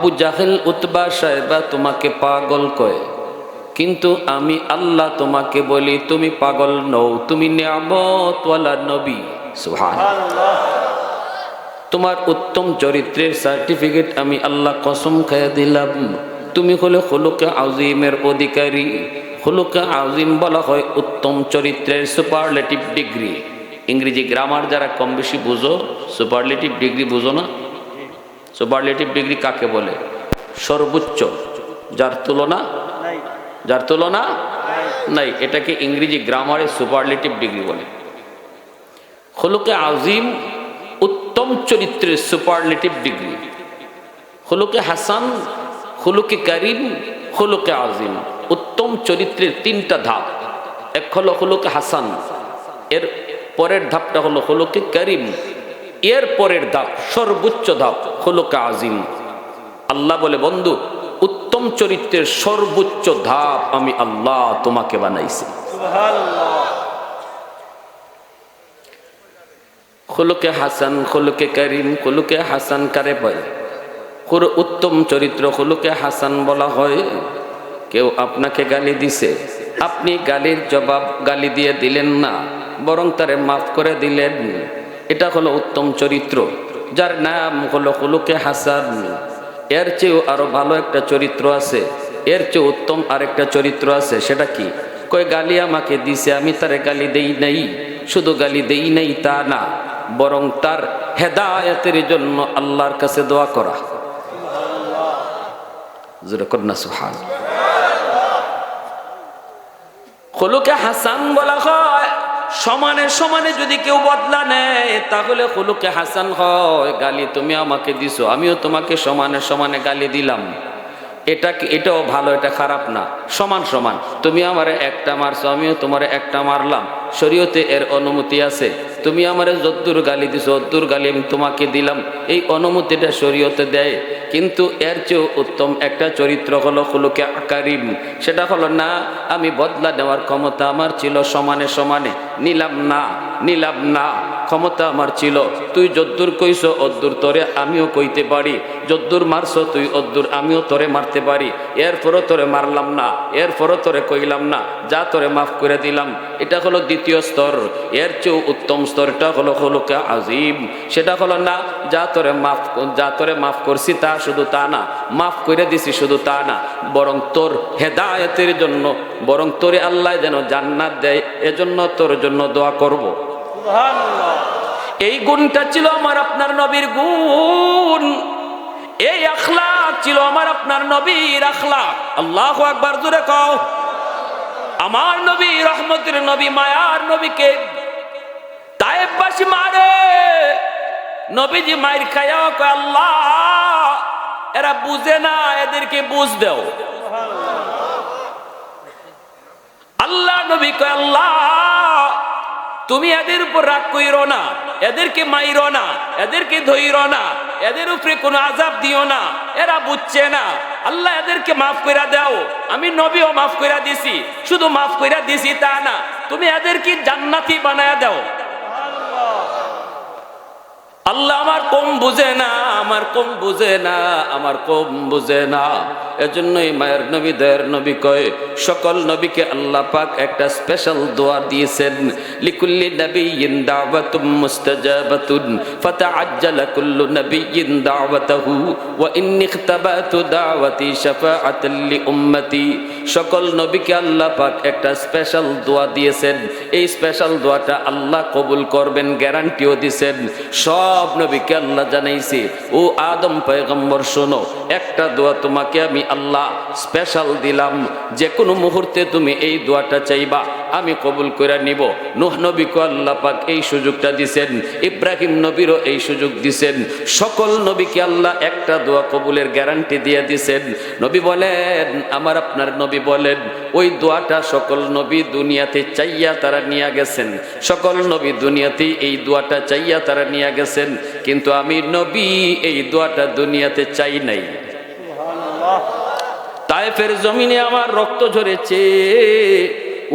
আবু জাহেল উতবা সাহেবা তোমাকে পাগল কয়, কিন্তু আমি আল্লাহ তোমাকে বলি তুমি পাগল নও, তুমি নিয়ামতওয়ালা নবী। সুবহানাল্লাহ। তোমার উত্তম চরিত্রের সার্টিফিকেট আমি আল্লাহ কসম খেয়ে দিলাম। তুমি হলে খুলুকে আযীমের অধিকারী। খুলুকে আযীম বলা হয় উত্তম চরিত্রের সুপারলেটিভ ডিগ্রি। ইংরেজি গ্রামার যারা কম বেশি বুঝো, সুপারলেটিভ ডিগ্রি বুঝো না? সুপারলেটিভ ডিগ্রি কাকে বলে? সর্বোচ্চ, যার তুলনা নাই, এটাকে ইংরেজি গ্রামারে সুপারলেটিভ ডিগ্রি বলে। খুলুকে আযীম উত্তম চরিত্রের সুপারলেটিভ ডিগ্রি। খুলুকে হাসান, খুলুকে কারীম, খুলুকে আযীম, উত্তম চরিত্রের তিনটা ধাপ। এক হলো খুলুকে হাসান, এর পরের ধাপটা হলো খুলুকে কারীম, এর পরের ধাপ সর্বোচ্চ ধাপ খুলুকে আযীম। আল্লাহ বলে, বন্ধু উত্তম চরিত্রের সর্বোচ্চ ধাপ আমি আল্লাহ তোমাকে বানাইছি। সুবহানাল্লাহ। খুলুকে হাসান, খুলুকে কারীম, খুলুকে হাসান কারে বলে? উত্তম চরিত্র খুলুকে হাসান বলা হয় কেউ আপনাকে গালি দিছে, আপনি গালির জবাব গালি দিয়ে দিলেন না, বরং তারে মাফ করে দিলেন, এটা হলো উত্তম চরিত্র, যার নাম হলো খুলুকে হাসান। এর চেয়েও আরো ভালো একটা চরিত্র আছে, এর চেয়ে উত্তম আরেকটা চরিত্র আছে। সেটা কি? কই গালি আমাকে দিছে, আমি তারে গালি দেই নাই, শুধু গালি দেই নাই তা না, বরং তার হেদায়েতের জন্য আল্লাহর কাছে দোয়া করা। জোরে কন্যা সুবহানাল্লাহ। খুলুকে হাসান বলা হয় সমানে সমানে যদি কেউ বদলা নেয় তাহলে খুলুকে হাসান হয়। গালি তুমি আমাকে দিছো, আমিও তোমাকে সমানে সমানে গালি দিলাম, এটাও ভালো, এটা খারাপ না, সমান সমান। তুমি আমারে একটা মারছো, আমিও তোমারে একটা মারলাম, শরীয়তে এর অনুমতি আছে। তুমি আমারে যদ্দুর গালি দিছো অদ্দুর গালি আমি তোমাকে দিলাম, এই অনুমতিটা শরীয়তে দেয়। কিন্তু এর চেয়েও উত্তম একটা চরিত্র হলো খুলুকে কারীম। সেটা হলো না, আমি বদলা নেওয়ার ক্ষমতা আমার ছিল, সমানে সমানে নিলাম না, ক্ষমতা আমার ছিল। তুই যদ্দুর কইছো অদ্দুর তোরে আমিও কইতে পারি, যদ্দুর মারছো তুই অদ্দুর আমিও তোরে মারতে পারি, এরপরও তোরে মারলাম না, এরপরও তোরে কইলাম না, যা তোরে মাফ করে দিলাম। এটা হলো দ্বিতীয় স্তর। এর চেয়েও উত্তম স্তরটা হলো খুলুকে আযীম। সেটা হলো না, যা তোরে মাফ করছি তা শুধু তা না, মাফ করে দিছি শুধু তা না, বরং তোর হেদায়েতের জন্য, বরং তোরে আল্লাহ যেন জান্নাত দেয় এজন্য তোর জন্য দোয়া করব। সুবহানাল্লাহ। এই গুণটা ছিল আমার আপনার নবীর গুণ, এই আখলাক ছিল আমার আপনার নবীর আখলাক। আল্লাহু আকবার, জোরে কও। আমার নবী রহমতের নবী, মায়ার নবীকে তায়েববাসী মারে, নবীজি মাইর খায়া কয় আল্লাহ এরা বুঝে না, এদেরকে বুঝ দাও। আল্লাহ নবী কয় আল্লাহ তুমি এদের উপর রাগ কইরো না, এদেরকে মাইরো না, এদেরকে ধইরো না, এদের উপরে কোনো আযাব দিও না, এরা বুঝছে না, আল্লাহ এদেরকে মাফ কইরা দাও। আমি নবীও মাফ কইরা দিছি, শুধু মাফ কইরা দিছি তা না, তুমি এদেরকে জান্নাতি বানায়া দাও। আল্লাহ আমার কম বুঝে না, আমার কম বুঝে না, আমার কম বুঝে না। এজন্যই মায়ের নবী দয়ের নবী কয়, সকল নবীকে আল্লাহ পাক একটা স্পেশাল দোয়া দিয়েছেন, লিকুল্লি নাবিয়্যিন দাওয়াতুম মুস্তাজাবাতুন ফাতাআজ্জালা কুল্লু নাবিয়্যিন দাওয়াতাহু ওয়া ইন্নী ইখতাবাতু দাওয়াতি শাফাআতাল লিউম্মতি। সকল নবীকে আল্লাহ পাক একটা স্পেশাল দোয়া দিয়েছেন, এই স্পেশাল দোয়াটা আল্লাহ কবুল করবেন, গ্যারান্টিও দিয়েছেন। সব নবীকে আল্লাহ জানাইছে, ও আদম পয়গম্বর শোনো, একটা দোয়া তোমাকে আমি আল্লাহ স্পেশাল দিলাম, যে কোনো মুহূর্তে তুমি এই দোয়াটা চাইবা আমি কবুল করে নিব। নূহ নবীকে আল্লাহ পাক এই সুযোগটা দিছেন, ইব্রাহিম নবীরও এই সুযোগ দিছেন। সকল নবীকে আল্লাহ একটা দোয়া কবুলের গ্যারান্টি দিয়ে দিছেন। নবী বলেন, আমার আপনার নবী বলেন, ওই দোয়াটা সকল নবী দুনিয়াতে চাইয়া তারা নিয়ে গেছেন, সকল নবী দুনিয়াতে এই দোয়াটা চাইয়া তারা নিয়ে গেছেন, কিন্তু আমি নবী এই দোয়াটা দুনিয়াতে চাই নাই। তায়েফের জমিনে আমার রক্ত ঝরেছে,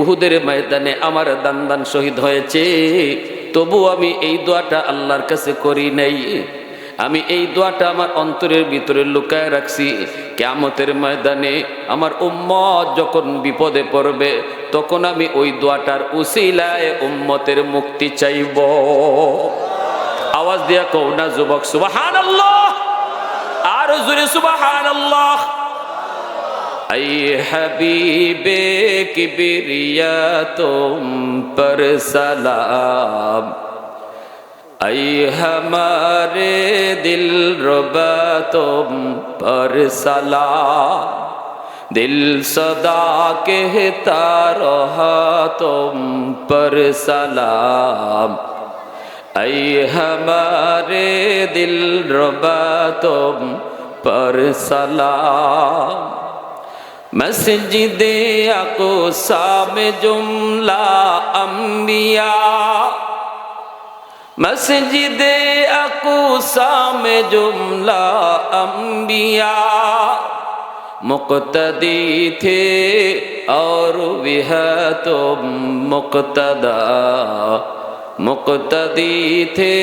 উহুদের ময়দানে আমার দান শহীদ হয়েছে, তবু আমি এই দোয়াটা আল্লাহর কাছে করি নাই। আমি এই দোয়াটা আমার অন্তরের ভিতরে লুকায় রাখছি। কিয়ামতের ময়দানে আমার উম্মত যখন বিপদে পড়বে তখন আমি ওই দোয়াটার উসিলায় উম্মতের মুক্তি চাইব। আওয়াজ দিয়া কও না যুবক সুবহানাল্লাহ, আর জোরে সুবহানাল্লাহ। ऐ हबीबे किबरिया तुम पर सलाम, ऐ हमारे दिल रुबा तुम पर सलाम, दिल सदा कहता रहा तुम पर सलाम, ऐ हमारे दिल रुबा तुम पर सलाम। मस्जिदे अक़सा में जुमला अंबिया, मस्जिदे अक़सा में जुमला अंबिया मुक़्तदी थे और वह तुम मुक़्तदा, मुक़्तदी थे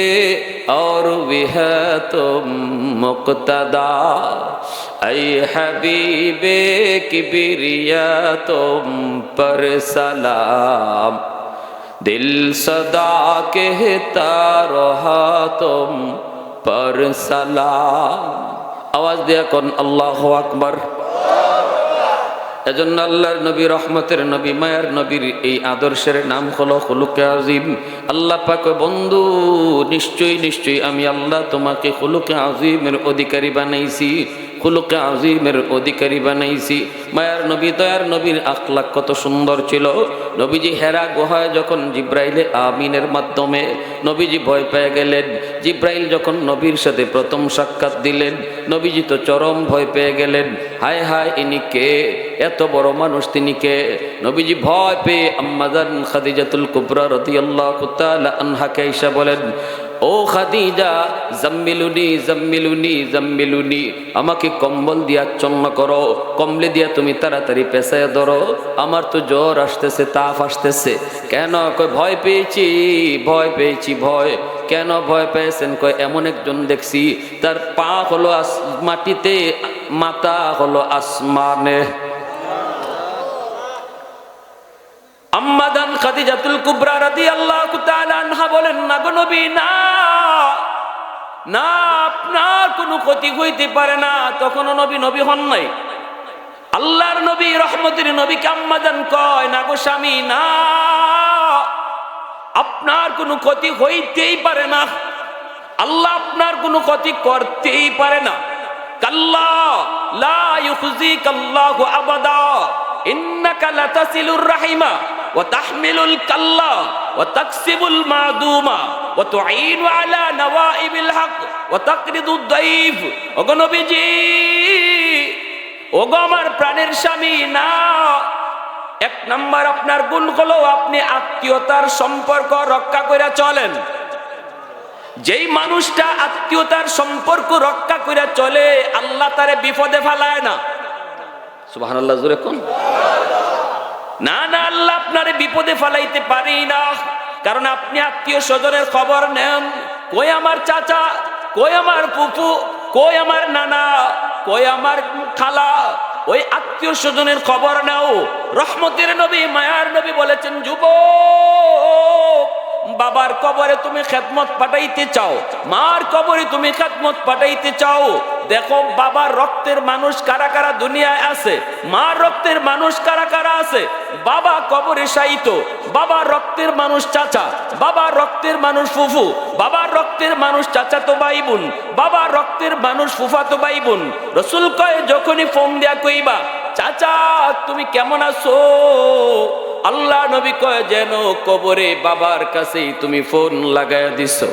और वह तुम मुक़्तदा, ऐ हबीबे किबरिया तुम पर सलाम, दिल सदा कहता रहा तुम पर सलाम। आवाज दिया कौन अल्लाहु अकबर। এজন্য আল্লাহর নবী, রহমতের নবী, মায়ার নবীর এই আদর্শের নাম হলো খুলুকে আজিম। আল্লাহ পাক বন্ধু নিশ্চয়ই নিশ্চয়ই আমি আল্লাহ তোমাকে খুলুকে আজিমের অধিকারী বানাইছি, খুলুকে আজিমের অধিকারী বানাইছি। মায়ার নবী, দয়ার নবীর আখলাক কত সুন্দর ছিল। নবীজি হেরা গুহায় যখন জিব্রাইলে আমিনের মাধ্যমে নবীজি ভয় পেয়ে গেলেন, জিব্রাইল যখন নবীর সাথে প্রথম সাক্ষাৎ দিলেন নবীজি তো চরম ভয় পেয়ে গেলেন। হায় হায়, ইনি কে? এত বড় মানুষ তিনি কে? নবীজি ভয় পেয়ে আম্মাজান খাদিজাতুল কুবরা রাদিয়াল্লাহু তাআলা আনহাকে এসে বলেন, ও খাদিজা, জাম্মিলুনি জাম্মিলুনি জাম্মিলুনি, আমাকে কম্বল দিয়ে আচ্ছন্ন করো, কম্বলে দিয়া তুমি তাড়াতাড়ি পেঁচায় ধরো, আমার তো জ্বর আসতেছে, তাপ আসতেছে। কেন? কই ভয় পেয়েছি, ভয় পেয়েছি। ভয় কেন ভয় পেয়েছেন? কয় এমন একজন দেখছি তার পা হলো মাটিতে, মাথা হলো আসমানে। আম্মাদান খাদিজাতুল কুবরা রাদিয়াল্লাহু তাআলা আনহা বলেন, না গো নবী, না না, আপনার কোনো ক্ষতি হইতে পারে না। তখনও নবী নবী হন নাই। আল্লাহর নবী, রহমতের নবীকে আম্মাদান কয়, না গো স্বামী, না, আপনার কোনো ক্ষতি হইতেই পারে না, আল্লাহ আপনার কোনো ক্ষতি করতেই পারে না। কাল্লা লা ইউখজিকাল্লাহু আবাদা, ইন্নাকা লাতাসিলুর রাহিমা ওয়া তাহমিলুল কাল্লা ওয়া তাকসিবুল মাদুমা ওয়া তুঈনু আলা নওয়াইবিল হক ওয়া তাকরিদুদ দাইফ। ওগো নবীজি, ওগো আমার প্রাণের স্বামী, না, এক নাম্বার আপনার গুণ হলো আপনি আত্মীয়তার সম্পর্ক রক্ষা করে চলেন। যেই মানুষটা আত্মীয়তার সম্পর্ক রক্ষা করে চলে আল্লাহ তারে বিপদে ফেলায় না। সুবহানাল্লাহ, জোরে কোন। না না, আল্লাহ আপনারে বিপদে ফেলাইতে পারি না, কারণ আপনি আত্মীয় স্বজনের খবর নেন। কই আমার চাচা, কই আমার ফুফু, কই আমার নানা, কই আমার খালা, ওই আত্মীয় স্বজনের খবর নাও। রহমতের নবী, মায়ার নবী বলেছেন, যুবক, বাবার কবরে তুমি খেদমত পাঠাইতে চাও, মার কবরে তুমি খেদমত পাঠাইতে চাও, দেখো বাবার রক্তের মানুষ কারা কারা দুনিয়ায় আছে, মার রক্তের মানুষ কারা কারা আছে। বাবা কবরে শায়িত, বাবার রক্তের মানুষ চাচা, বাবার রক্তের মানুষ ফুফু, বাবার রক্তের মানুষ চাচাতো ভাই বোন, বাবার রক্তের মানুষ ফুফাতো ভাই বোন। রাসূল কয়, যখনই ফোন দেয়া কইবা, চাচা তুমি কেমন আছো, আল্লাহ নবী কয় যেন কবরে বাবার কাছেই তুমি ফোন লাগায় দিছো।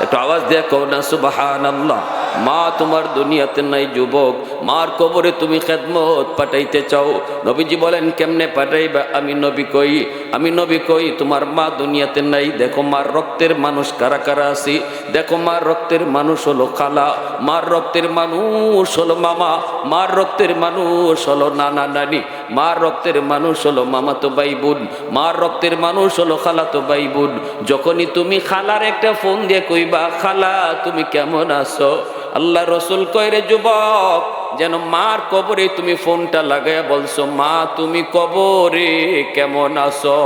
একটু আওয়াজ দিয়ে কও না সুবহানাল্লাহ। মা তোমার দুনিয়াতে নাই যুবক, মার কবরে তুমি খেদমত পাঠাইতে চাও। নবীজি বলেন কেমনে পাঠাইবা? আমি নবী কই তোমার মা দুনিয়াতে নাই, দেখো মার রক্তের মানুষ কারা কারা আছি, দেখো মার রক্তের মানুষ হলো খালা, মার রক্তের মানুষ হলো মামা, মার রক্তের মানুষ হলো নানা নানি, মার রক্তের মানুষ হলো মামাতো ভাই বোন, মার রক্তের মানুষ হলো খালাতো ভাই বোন। যখনই তুমি খালার একটা ফোন দিয়ে কইবা খালা তুমি কেমন আছো, আল্লাহ রসুল কইরে যুবক যেন মার কবরে তুমি ফোনটা লাগাইয়া বলছো মা তুমি কবরে কেমন আছো।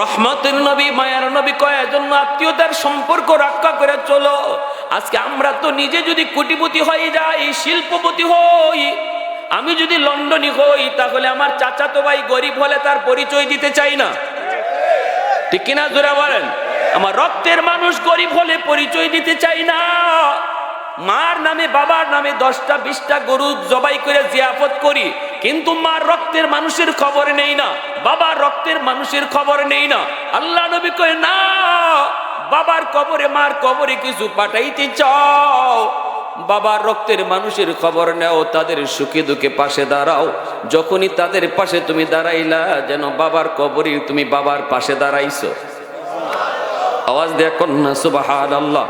রহমতের নবী মায়ার নবী কয় জন্য আত্মীয়তার সম্পর্ক রক্ষা করে চলো। আজকে আমরা তো নিজে যদি কোটিপতি হয়ে যাই, শিল্পপতি হই, আমি যদি লন্ডনী হই, তাহলে আমার চাচাতো ভাই গরিব হলে তার পরিচয় দিতে চাই না, ঠিক কিনা জোরে বলেন? আমার রক্তের মানুষ গরিব হলে পরিচয় দিতে চাই না। মার নামে বাবার নামে 10টা 20টা গরু জবাই করে জিয়াফত করি, কিন্তু মার রক্তের মানুষের খবর নেই না, বাবার রক্তের মানুষের খবর নেই না। আল্লাহ নবী কয় না, বাবার কবরে মার কবরে কিছু পাঠাইতে চাও, বাবার রক্তের মানুষের খবর নেও, তাদের সুখে দুঃখে পাশে দাঁড়াও। যখনই তাদের পাশে তুমি দাঁড়াইলা যেন বাবার কবরে তুমি বাবার পাশে দাঁড়াইছো। আওয়াজ দিয়ে কন্যা সুবহানাল্লাহ।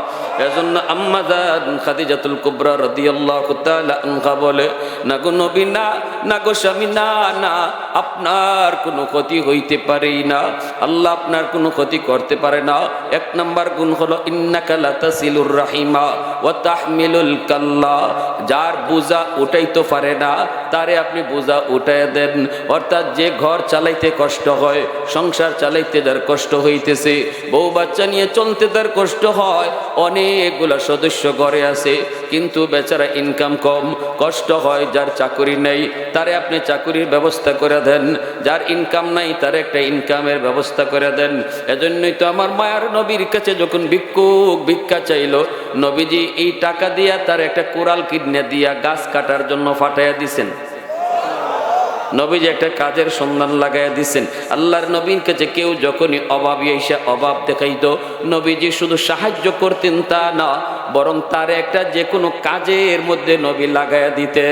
এজন্য আম্মা জান খাদিজাতুল কুবরা রাদিয়াল্লাহু তাআলা আনহা বলে না গো নবী না, না গো স্বামী না, না আপনার কোনো ক্ষতি হইতে পারে না, আল্লাহ আপনার কোনো ক্ষতি করতে পারে না। 1 নাম্বার গুণ হলো ইন্নাকা লাতাসিলুর রাহিমা ওয়া তাহমিলুল কাল্লা, যার বোঝা উঠাইতে পারে না তারে আপনি বোঝা উঠায় দেন। অর্থাৎ যে ঘর চালাইতে কষ্ট হয়, সংসার চালাইতে যার কষ্ট হইতেছে, বউ বাচ্চা নিয়ে চলতে তার কষ্ট হয়, অনেকগুলা সদস্য ঘরে আছে কিন্তু বেচারা ইনকাম কম, কষ্ট হয়। যার চাকরি নেই তারে আপনি চাকরির ব্যবস্থা করে দেন, যার ইনকাম নাই তার একটা ইনকামের ব্যবস্থা করে দেন। এজন্যই তো আমার মায়ার নবীর কাছে যখন ভিক্ষুক ভিক্ষা চাইলো, নবীজি এই টাকা দিয়া তার একটা কোরাল কিডনে দিয়া গাছ কাটার জন্য ফাটাইয়া দিছেন। নবীজি একটা কাজের সন্ধান লাগাইয়া দিছেন। আল্লাহর নবীর কাছে কেউ যখনই অভাবী এসে অভাব দেখাইতো, নবীজি শুধু সাহায্য করতেন তা না, বরং তার একটা যে কোনো কাজের মধ্যে নবী লাগাইয়া দিতে।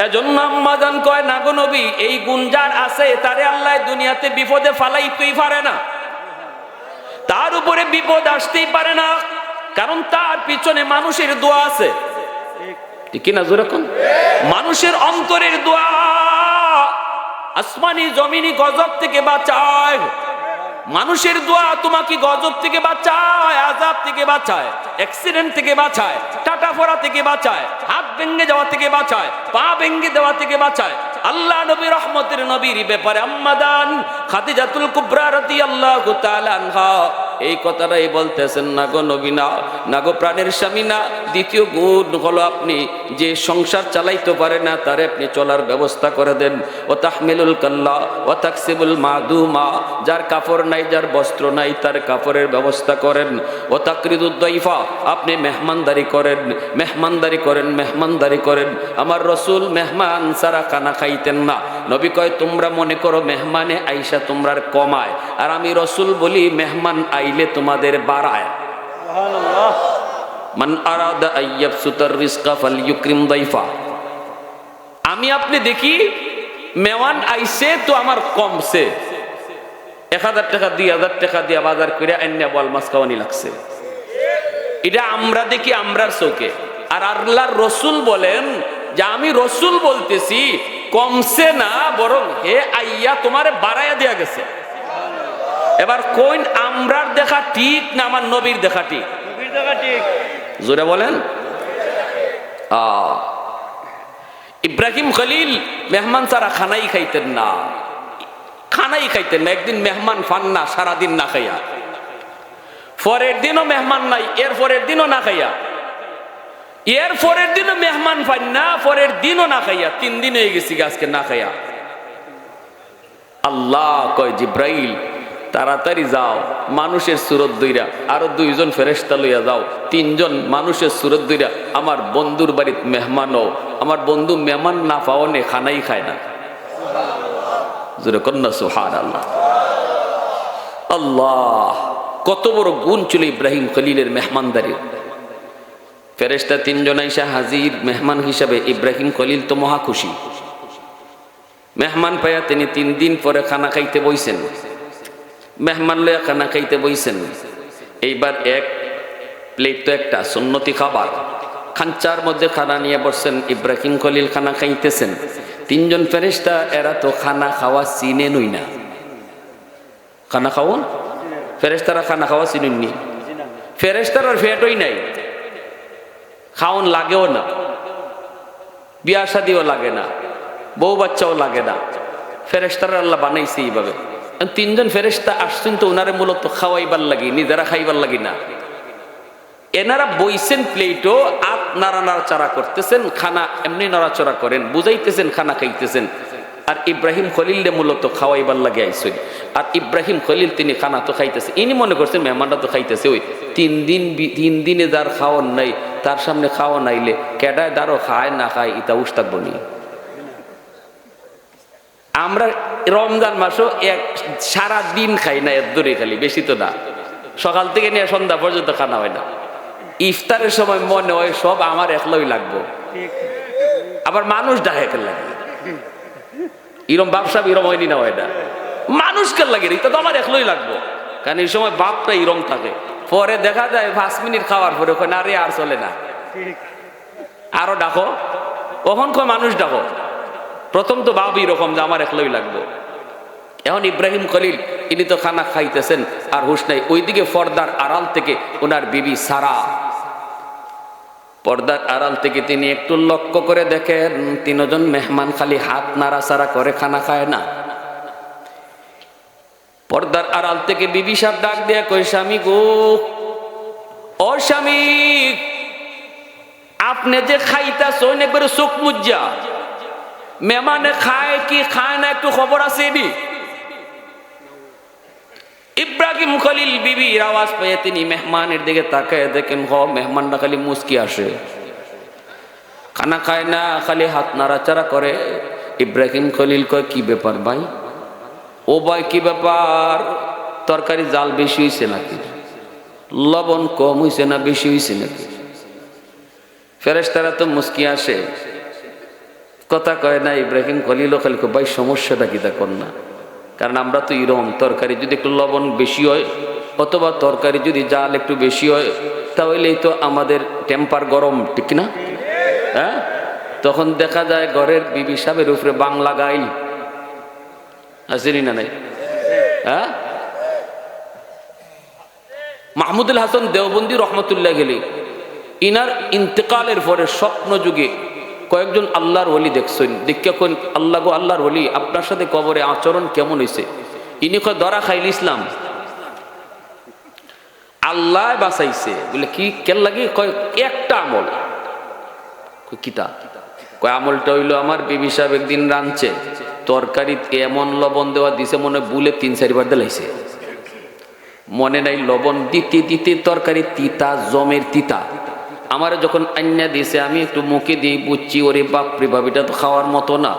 এজন্য আম্মা জান কয় না গো নবী, এই গুণ যার আছে তারে আল্লাহ দুনিয়াতে বিপদে ফালাইতেই পারে না, তার উপরে বিপদ আসতেই পারে না, কারণ তার পিছনে মানুষের দোয়া আছে, ঠিক না জোরে কোন? মানুষের অন্তরের দোয়া আসমানি জমিনি গজব থেকে বাঁচায়। মানুষের দোয়া তোমাকে গজব থেকে বাঁচায়, আযাব থেকে বাঁচায়, অ্যাক্সিডেন্ট থেকে বাঁচায়, টাটা ফোড়া থেকে বাঁচায়, হাত ভেঙে যাওয়া থেকে বাঁচায়, পা ভেঙে দেওয়া থেকে বাঁচায়। আল্লাহ নবী রহমতের নবীর ব্যাপারে আম্মা জান খাদিজাতুল কুবরা রাদিয়াল্লাহু তাআলা আনহা এই কথাটাই বলতেছেন না গো নবী না, না গো প্রাণের স্বামী না। দ্বিতীয় গুণ হলো আপনি যে সংসার চালাইতে পারে না তারে আপনি চলার ব্যবস্থা করে দেন। ও তাহমিলুল কাল্লা ও তাকসিবুল মাদুমা, যার কাপড় নাই যার বস্ত্র নাই তার কাপড়ের ব্যবস্থা করেন। ও তাকরিদুদ দাইফা, আপনি মেহমানদারি করেন, মেহমানদারি করেন, মেহমানদারি করেন। আমার রসুল মেহমান ছাড়া খানা খাইতেন না। নবী কয় তোমরা মনে করো মেহমানে আইসা তোমরার কমায়, আর আমি রসুল বলি মেহমান আইলে তোমাদের বাড়ায়। সুবহানাল্লাহ। মান আরাদা আইয়াবসুতার রিজকা ফালইউকরিম দাইফা। আমি আপনি দেখি মেওয়ান আইছে তো আমার কমছে, 1000 টাকা 2000 টাকা দিয়া বাজার করে আইনা বল মাছ খাওয়ানি লাগছে, এটা আমরা দেখি আমরার চোখে। আর আল্লাহর রসুল বলেন যে আমি রসুল বলতেছি কমছে না, বরং হে আইয়া তোমারে বাড়াইয়া দেয়া গেছে। এবার কোন আমরার দেখা ঠিক না আমার নবীর দেখা ঠিক? নবীর দেখা ঠিক। জোরে বলেন। ইব্রাহিম খলিল মেহমান ছাড়া খানাই খাইতেন না, খানাই খাইতেন না। একদিন মেহমান ফান না, সারাদিন না খাইয়া, পরের দিনও মেহমান নাই, এর পরের দিনও না খাইয়া, এর পরের দিনও মেহমান ফান না, পরের দিনও না খাইয়া, 3 দিন হয়ে গেছি আজকে না খাইয়া। আল্লাহ কয় জিব্রাইল তাড়াতাড়ি যাও, মানুষের সুরত দইরা আরো 2 জন ফেরেশতা লইয়া যাও, 3 জন মানুষের সুরত দইরা আমার বন্ধুর বাড়িত মেহমানও, আমার বন্ধু মেহমান না পাওনে খানাই খায় না। জোরে কন্যা সুবহানাল্লাহ। আল্লাহ কত বড় গুণ ছিল ইব্রাহিম খলিলের মেহমানদারির। ফেরেশতা তিনজন আইসা হাজির মেহমান হিসাবে। ইব্রাহিম খলিল তো মহা খুশি, মেহমান পাইয়া তিনি 3 দিন পরে খানা খাইতে বইছেন। মেহমান লইয়া খানা খাইতে বইছেন। এইবার এক প্লেট তো একটা সুন্নতি খাবার, খাঞ্চার মধ্যে খানা নিয়ে বসছেন। ইব্রাহিম খলিল খানা খাইতেছেন। 3 জন ফেরেশতা, এরা তো খানা খাওয়া চিনে নই না। খানা খাওন ফেরেশতারা খানা খাওয়া চিনুননি। ফেরেশতার ফেটই নাই, খাওন লাগেও না, বিয়া শাদিও লাগে না, বউ বাচ্চাও লাগে না। ফেরেশতারা আল্লাহ বানাইছে এইভাবে। 3 জন ফেরেশতা আসছেন তো ওনারে মূলত খাওয়াইবার লাগি, নিজেরা খাইবার লাগি না। এনারা বইছেন প্লেটও, আত নাড়াচাড়া করতেছেন, খানা এমনি নড়াচড়া করেন, বুঝাইতেছেন খানা খাইতেছেন। আর ইব্রাহিম খলিল মূলত খাওয়াইবার লাগে আইসেন। আর ইব্রাহিম খলিল তিনি খানা তো খাইতেছে, ইনি মনে করছেন মেহমানরা তো খাইতেছে। ওই 3 দিনে যার খাওয়ান নাই তার সামনে খাওয়া নাইলে কেডায় দারো খায় না খায় ইতা উস্তাক বনি। আমরা রমজান মাসও সারা দিন খাই না, এর দূরে খালি, বেশি তো না, সকাল থেকে নিয়ে সন্ধ্যা পর্যন্ত খানা হয় না। ইফতারের সময় মনে হয় সব আমার একলাই লাগবো, আবার মানুষ ডাকে লাগে ইরম ব্যবসা ইরম হয়নি না, হয় না মানুষকে লাগে এটা তো আমার একলাই লাগবো। কারণ এই সময় বাপটা ইরম থাকে, পরে দেখা যায় 5 মিনিট খাওয়ার পরে না রে আর চলে না, আরো ডাকো, কখন কয় মানুষ ডাকো। প্রথম তো বাপ এরকম যে আমার একলাই লাগবো। এখন ইব্রাহিম খলিল ইনি তো খানা খাইতেছেন আর হুশ নাই। ওইদিকে পর্দার আড়াল থেকে ওনার বিবি সারা, পর্দার আড়াল থেকে তিনি একটু লক্ষ্য করে দেখেন 3 জন মেহমান খালি হাত নাড়াচাড়া করে, খানা খায় না। পর্দার আড়াল থেকে বিবি সাহেব ডাক দিয়ে কই, স্বামী গো, ও স্বামী, আপনি যে খাইতাছেন একবারে চোখ মুজ্জা, মেহমানে খায় কি খায় না একটু খবর আছে এডি? ইব্রাহিম খলিল বিবির আওয়াজ পেয়ে তিনি মেহমানের দিকে তাকায় দেখেন, মেহমানটা খালি মুস্কি আসে, খানা খায় না, খালি হাত নাড়াচাড়া করে। ইব্রাহিম খলিল কয়, কি ব্যাপার ভাই? ও ভাই কি ব্যাপার, তরকারি জাল বেশি হয়েছে নাকি, লবণ কম হয়েছে না বেশি হয়েছে নাকি? ফেরেশতারা তো মুস্কি আসে, কথা কয় না। ইব্রাহিম খলিল খালি ভাই সমস্যাটা কি তা কর না, কারণ আমরা তো ইরম তরকারি যদি একটু লবণ বেশি হয় অথবা তরকারি যদি জাল একটু বেশি হয় তাহলেই তো আমাদের টেম্পার গরম, ঠিক না? হ্যাঁ, তখন দেখা যায় ঘরের বিবি সাহেবের উপরে বাংলা গাইল আসেনি না নাই? হ্যাঁ, মাহমুদুল হাসান দেওবন্দি রহমতুল্লাহ গেলে ইনার ইন্তেকালের পরে স্বপ্ন যুগে কয়েকজন আল্লাহর ওলি দেখছেন, দেখিয়া কোন আল্লাহ গো আল্লাহর ওলি, আপনার সাথে কবরে আচরণ কেমন হয়েছে? ইনি কয় ধরা খাইল ইসলাম, আল্লাহ বাঁচাইছে। বলে কি কেন লাগে? কয় একটা আমল। কিতা? কয় আমলটা হইলো আমার বিবি সাহেব একদিন রাঁধছে, তরকারি এমন লবণ দেওয়া দিছে মনে বুলে 3-4 বার দিলাইছে, মনে নাই লবণ দিতে দিতে তরকারি তিতা, জমের তিতা। আমার যখন আন্যা দিয়েছে আমি একটু মুখে দিয়ে বুঝছি, ওরে বাপরে বাপ, এটা তো খাওয়ার মতো না।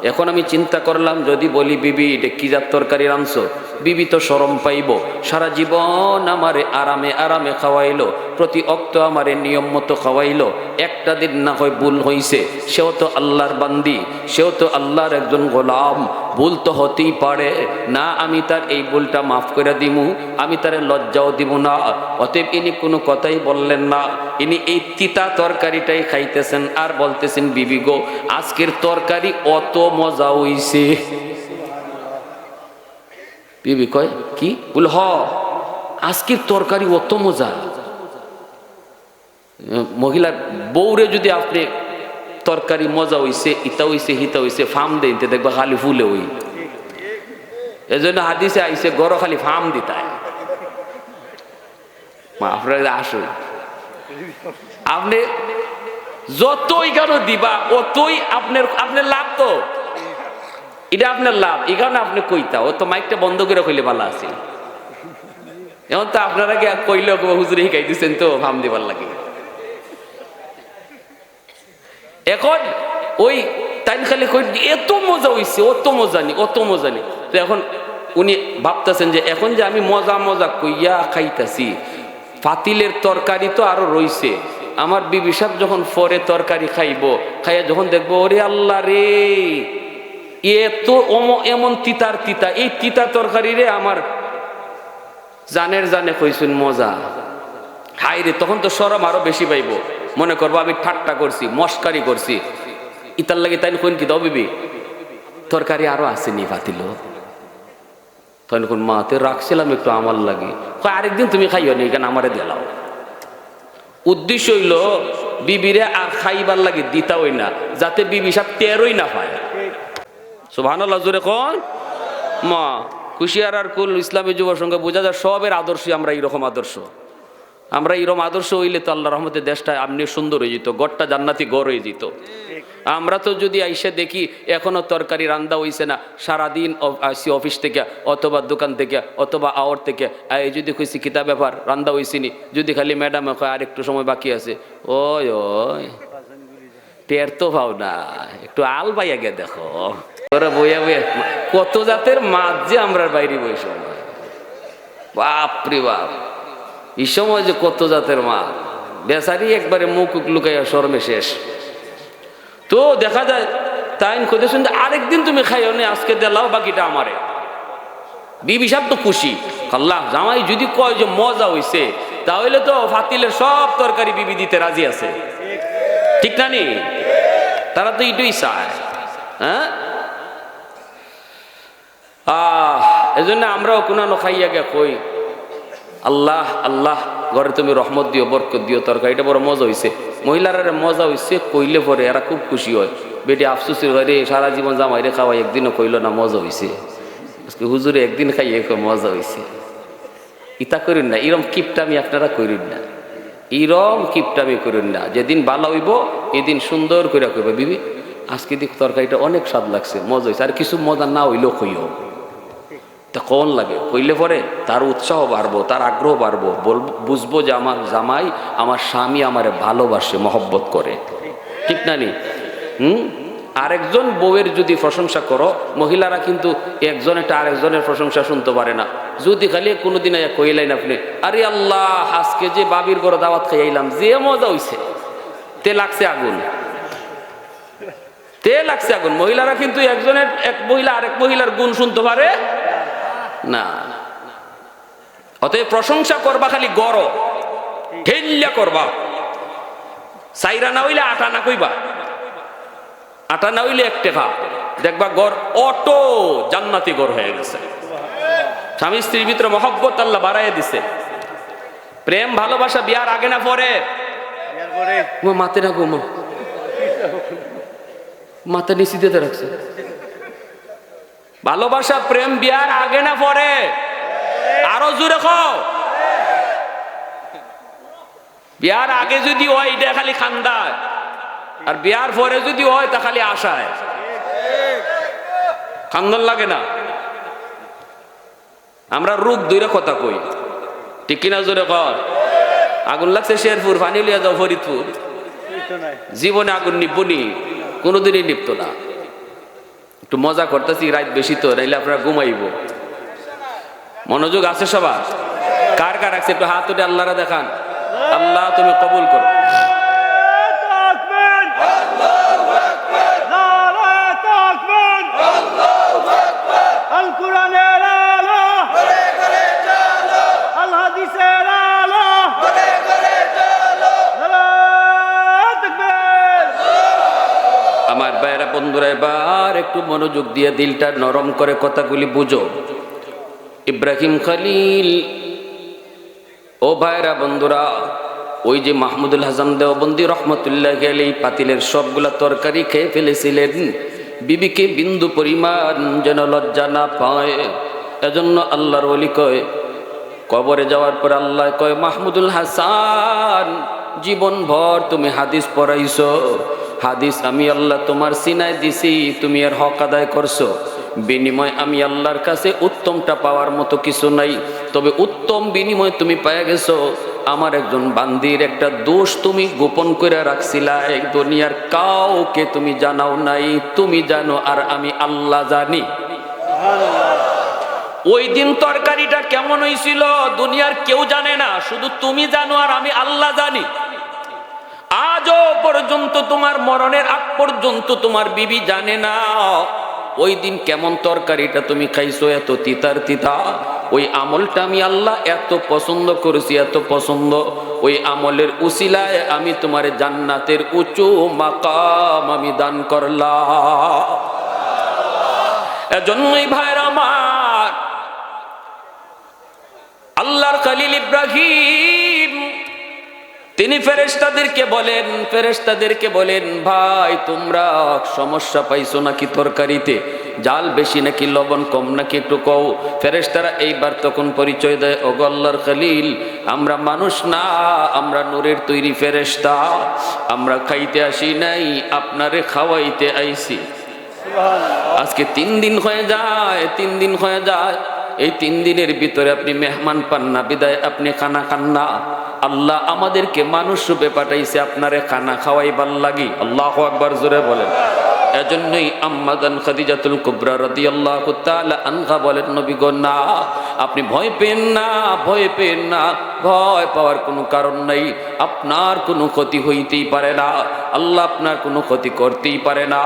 এখন আমি চিন্তা করলাম যদি বলি বিবি এটা কি জাত তরকারি রাঁধছো, বিবি তো শরম পাইব। সারা জীবন আমারে আরামে আরামে খাওয়াইলো, প্রতি অক্ত আমারে নিয়ম মতো খাওয়াইলো, একটা দিন না হয় ভুল হইছে, সেও তো আল্লাহর বান্দি, সেও তো আল্লাহর একজন গোলাম, ভুল তো হতেই পারে না, আমি তার এই ভুলটা মাফ করে দিমু, আমি তারে লজ্জাও দিব না। অতএব ইনি কোনো কথাই বললেন না, ইনি এই তিতা তরকারিটাই খাইতেছেন আর বলতেছেন, বিবি গো আজকের তরকারি অত মজা হইছে। বিবি কয় কি? বল হ, আজকের তরকারি অত মজা। মহিলার বউরে যদি আপনি তরকারি মজা হইছে, ইতা হইছে, হিতা হইছে ফার্ম দেন, দেখবা খালি ফুলে ওই। এজন্য হাদিসে আইছে গরো খালি ফার্ম দিতায়। আপনারা আসুন, আপনি যতই কেন দিবা অতই আপনার লাভ, তো এটা আপনার লাভ। এই কারণে আপনি কইতা, ও তো মাইকটা বন্ধ করে কইলে ভালো আছে। এখন তো আপনারা কি কইলে হুজুরে শিখাই দিচ্ছেন তো ফার্ম দিবার লাগে। এখন ওই টাইম খালি কই এত মজা হইছে, অত মজা নি, অত মজা নি। তো এখন উনি ভাবতেছেন যে এখন যে আমি মজা মজা কইয়া খাইতাছি, ফাতিলের তরকারি তো আরো রইছে, আমার বিবি সাহেব যখন পরে তরকারি খাইবো, খাইয়া যখন দেখবো ওরে আল্লাহ রে, এ তো এমন তিতার তিতা, এই তিতা তরকারি রে আমার জানের জানে কইছুন মজা, হাই রে, তখন তো শরম আরো বেশি পাইবো, মনে করবো আমি ঠাট্টা করছি, মস্কারি করছি। ইতার লাগে তাই কোন কি দাও বিবি, তরকারি আরো আসেনি পাতিল, তখন কোন মাতে রাখছিলাম একটু আমার লাগে, আরেকদিন তুমি খাইও নি কেন আমারে দিলাও। উদ্দেশ্য হইল বিবিরে আর খাইবার লাগে দিতা হই না, যাতে বিবি সাহেব টেরই না পায়। সুবহানাল্লাহ জোরে কোন মা। কুশিয়ার আর কুল ইসলামী যুব সংঘ বোঝা যায় সবের আদর্শ আমরা এইরকম আদর্শ, আমরা এরকম আদর্শ হইলে তো আল্লাহ রহমতে দেশটা আমনি সুন্দর হয়ে যেত, গড়টা জান্নাতি গড় হয়ে যেত। আমরা তো যদি আইসা দেখি এখনো তরকারি রান্দা হইছে না, সারাদিন আসি অফিস থেকে অথবা দোকান থেকে অথবা আওয়ার থেকে, এই যদি কইছি কিতা ব্যাপার রান্দা হইছিনি, যদি খালি ম্যাডামে কয় আর একটু সময় বাকি আছে, ওই ওই টের তো পাও না, একটু আল বাইয়া গে দেখো, ওরা বইয়া বইয়া কত জাতের মাছ যে আমরা বাইরে বইস, বাপরে বাপ, এই সময় যে কত জাতের মাছ, বেচারি একবারে মুখ লুকাইয়া শরমে শেষ। তো দেখা যায় তাই খুঁজে শুনতে আরেকদিন তুমি খাইও নি, আজকে দিলাও বাকিটা আমারে। বিবি সাহেব তো খুশি, আল্লাহ জামাই যদি কয় যে মজা হইছে, তাহলে তো ফাতিলের সব তরকারি বিবি দিতে রাজি আছে, ঠিক না নি? তারা তো এটাই চায়। হ্যাঁ, এজন্য আমরাও কোনানো খাইয়া গে কই আল্লাহ আল্লাহ ঘরে তুমি রহমত দিও, বরকত দিও, তরকারিটা বড় মজা হইছে। মহিলারা মজা হইছে কইলে পরে এরা খুব খুশি হয়, বেটি আফসোসের ঘরে সারা জীবন জামাইরে খাওয়াই, একদিনও কইল না মজা হইছে, আজকে হুজুরে একদিন খাইয়ে মজা হইছে। ইতা করেন না, এরম কিপটামি আপনারা করেন না, এরম কিপটামি করেন না। যেদিন ভালো হইব এদিন সুন্দর করে কইব বিবি আজকে দেখ তরকারিটা অনেক স্বাদ লাগছে, মজা হয়েছে, আর কিছু মজা না হইলেও কইও, তা কোন লাগে কইলে পরে তার উৎসাহ বাড়বো, তার আগ্রহ বাড়বো, বুঝবো যে আমার জামাই আমার স্বামী আমারে ভালোবাসে, মহব্বত করে, ঠিক না নি? আরেকজন বউয়ের যদি প্রশংসা করো, মহিলারা কিন্তু একজনেরটা আরেকজনের প্রশংসা শুনতে পারে না। যদি খালি কোনোদিন কইলেন আপনি আরে আল্লাহ আজকে যে বাবির ঘরে দাওয়াত খাইলাম যে মজা হইছে, তে লাগছে আগুন, তে লাগছে আগুন। মহিলারা কিন্তু একজনের এক মহিলা আরেক মহিলার গুণ শুনতে পারে না। অতএব প্রশংসা করবা খালি গড় ঠেল্লা করবা, সাইরা না হইলে আটা না কইবা, আটা না হইলে এক টেকা দেখবা গড় অটো জান্নাতি গড় হয়ে গেছে। স্বামী স্ত্রীর ভিতরে মহব্বত আল্লাহ বাড়াইয়া দিছে। প্রেম ভালোবাসা বিয়ার আগে না পরে? মাতে না গো, মাথা নিচে দিতে রাখছে। ভালোবাসা প্রেম বিয়ার আগে না পরে? আরো জোরে খাও। বিয়ার আগে যদি হয় এটা খালি খান্দায়, আর বিয়ার পরে যদি হয় তা খালি আশায়, খান্দন লাগে না। আমরা রূপ দুইটা কথা কই, ঠিক কিনা জোরে কর। আগুন লাগছে শেরপুর, পানি লিয়া যাও ফরিদপুর, জীবনে আগুন নিবনি, কোনোদিনই নিপতো না। একটু মজা করতেছি, রাত বেশি তো, নাইলে আপনারা ঘুমাইব। মনোযোগ আছে সবার? কার কার আছে একটু হাত উঠে আল্লাহরা দেখান। আল্লাহ তুমি কবুল করো। আমার ভাইরা বন্ধুরা এবার একটু মনোযোগ দিয়ে দিলটা নরম করে কথাগুলি বুঝো। ইব্রাহিম খলিল, ও ভাইরা বন্ধুরা, ওই যে মাহমুদুল হাসান দেওবন্দি রহমতুল্লাহ আলাইহি পাতিলের সবগুলা তরকারি খেয়ে ফেলেছিলেন, বিবিকে বিন্দু পরিমাণ যেন লজ্জা না পায়। এজন্য আল্লাহর ওলি কয়, কবরে যাওয়ার পর আল্লাহ কয় মাহমুদুল হাসান জীবন ভর তুমি হাদিস পড়াইছো, হাদিস আমি আল্লাহ তোমার সিনায় দিছি, তুমি এর হক আদায় করছো, বিনিময় আমি আল্লাহর কাছে উত্তমটা পাওয়ার মতো কিছু নাই, তবে উত্তম বিনিময় তুমি পেয়ে গেছো। আমার একজন বান্দির একটা দোষ তুমি গোপন করে রাখছিলা, এই দুনিয়ার কাউকে তুমি জানাও নাই, তুমি জানো আর আমি আল্লাহ জানি। ওই দিন তরকারিটা কেমন হয়েছিল দুনিয়ার কেউ জানে না, শুধু তুমি জানো আর আমি আল্লাহ জানি। আজও পর্যন্ত তোমার মরণের আগ পর্যন্ত তোমার বিবি জানে না ওই দিন কেমন তরকারিটা তুমি খাইছো, এত তিতার তিতা। ওই আমলটা আমি আল্লাহ এত পছন্দ করেছি, এত পছন্দ, ওই আমলের উসিলায় আমি তোমার জান্নাতের উঁচু মাকাম আমি দান করলাম। এজন্যই ভাইরা আমার, আল্লাহর খলিল ইব্রাহিম তিনি ফেরেশতাদেরকে বলেন ভাই তোমরা সমস্যা পাইছো নাকি তরকারিতে, জাল বেশি নাকি লবণ কম নাকি একটু কও। ফেরেশতারা এইবার তখন পরিচয় দেয়, ওগো আল্লাহর খলিল আমরা মানুষ না, আমরা নূরের তৈরি ফেরেশতা, আমরা খাইতে আসি নাই, আপনারে খাওয়াইতে আইছি। আজকে 3 দিন হয়ে যায়, 3 দিন হয়ে যায়, এই 3 দিনের ভিতরে আপনি মেহমান পান না, বিদায় আপনি খানা খান না। আল্লাহ আমাদেরকে মানুষ রূপে পাঠাইছে আপনারে খানা খাওয়াইবার লাগি। আল্লাহু আকবার, জোরে বলেন। এজন্যই আম্মা জান খাদিজাতুল কুবরা রাদিয়াল্লাহু তাআলা আনহা বলেন, নবী গো না, আপনি ভয় পেন না, ভয় পেন না, ভয় পাওয়ার কোনো কারণ নাই। আপনার কোনো ক্ষতি হইতেই পারে না, আল্লাহ আপনার কোনো ক্ষতি করতেই পারে না,